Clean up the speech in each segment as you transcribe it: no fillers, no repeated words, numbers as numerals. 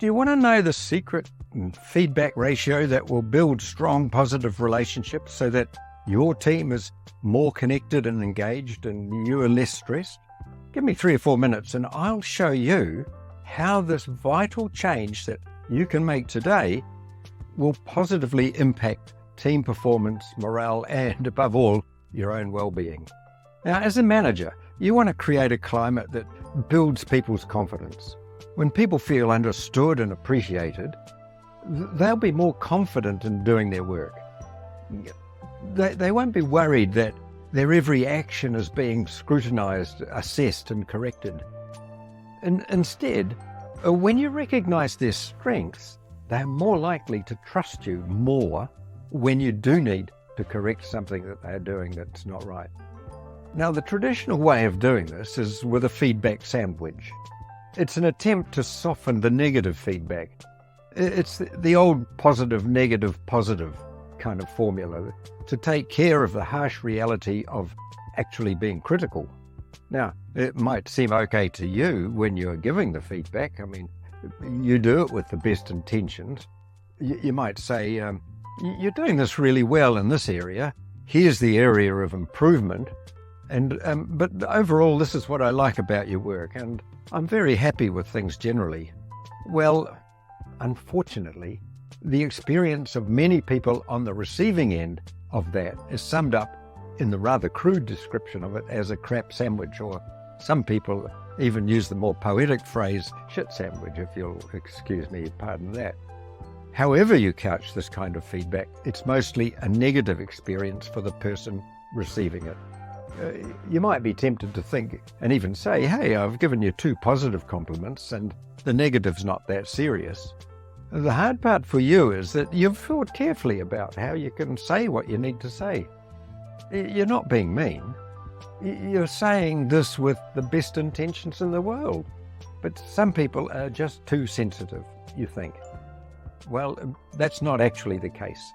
Do you want to know the secret feedback ratio that will build strong, positive relationships so that your team is more connected and engaged and you are less stressed? Give me 3 or 4 minutes and I'll show you how this vital change that you can make today will positively impact team performance, morale, and above all, your own well-being. Now, as a manager, you want to create a climate that builds people's confidence. When people feel understood and appreciated, they'll be more confident in doing their work. They won't be worried that their every action is being scrutinized, assessed, and corrected. Instead, when you recognize their strengths, they're more likely to trust you more when you do need to correct something that they're doing that's not right. Now, the traditional way of doing this is with a feedback sandwich. It's an attempt to soften the negative feedback. It's the old positive, negative, positive kind of formula to take care of the harsh reality of actually being critical. Now, it might seem okay to you when you're giving the feedback. I mean, you do it with the best intentions. You might say, you're doing this really well in this area. Here's the area of improvement. But overall, this is what I like about your work, and I'm very happy with things generally. Well, unfortunately, the experience of many people on the receiving end of that is summed up in the rather crude description of it as a crap sandwich, or some people even use the more poetic phrase shit sandwich, if you'll excuse me, pardon that. However you couch this kind of feedback, it's mostly a negative experience for the person receiving it. You might be tempted to think and even say, hey, I've given you 2 positive compliments and the negative's not that serious. The hard part for you is that you've thought carefully about how you can say what you need to say. You're not being mean. You're saying this with the best intentions in the world. But some people are just too sensitive, you think. Well, that's not actually the case.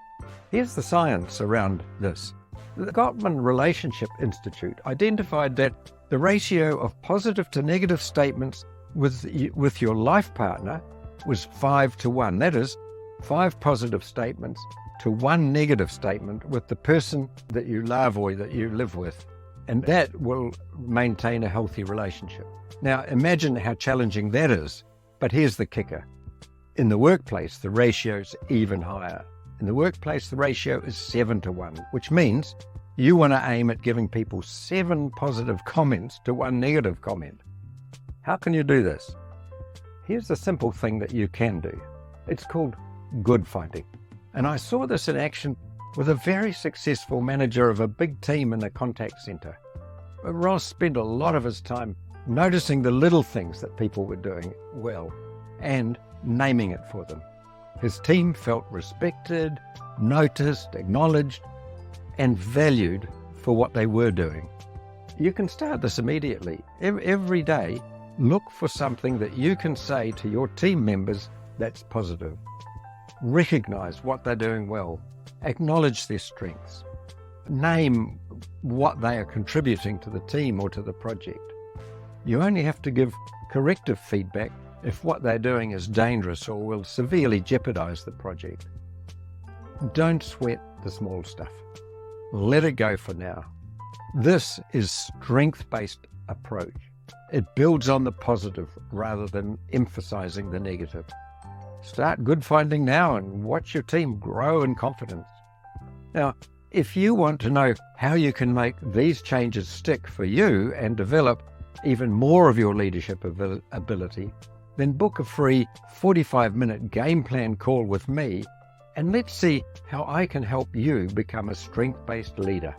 Here's the science around this. The Gottman Relationship Institute identified that the ratio of positive to negative statements with your life partner was 5 to 1. That is, 5 positive statements to 1 negative statement with the person that you love or that you live with. And that will maintain a healthy relationship. Now, imagine how challenging that is. But here's the kicker. In the workplace, the ratio's even higher. In the workplace, the ratio is 7 to 1, which means you want to aim at giving people 7 positive comments to 1 negative comment. How can you do this? Here's a simple thing that you can do. It's called good finding. And I saw this in action with a very successful manager of a big team in the contact center. Ross spent a lot of his time noticing the little things that people were doing well and naming it for them. His team felt respected, noticed, acknowledged, and valued for what they were doing. You can start this immediately. Every day, look for something that you can say to your team members that's positive. Recognize what they're doing well. Acknowledge their strengths. Name what they are contributing to the team or to the project. You only have to give corrective feedback if what they're doing is dangerous or will severely jeopardize the project. Don't sweat the small stuff. Let it go for now. This is strength-based approach. It builds on the positive rather than emphasizing the negative. Start good finding now and watch your team grow in confidence. Now, if you want to know how you can make these changes stick for you and develop even more of your leadership ability, then book a free 45-minute game plan call with me, and let's see how I can help you become a strength-based leader.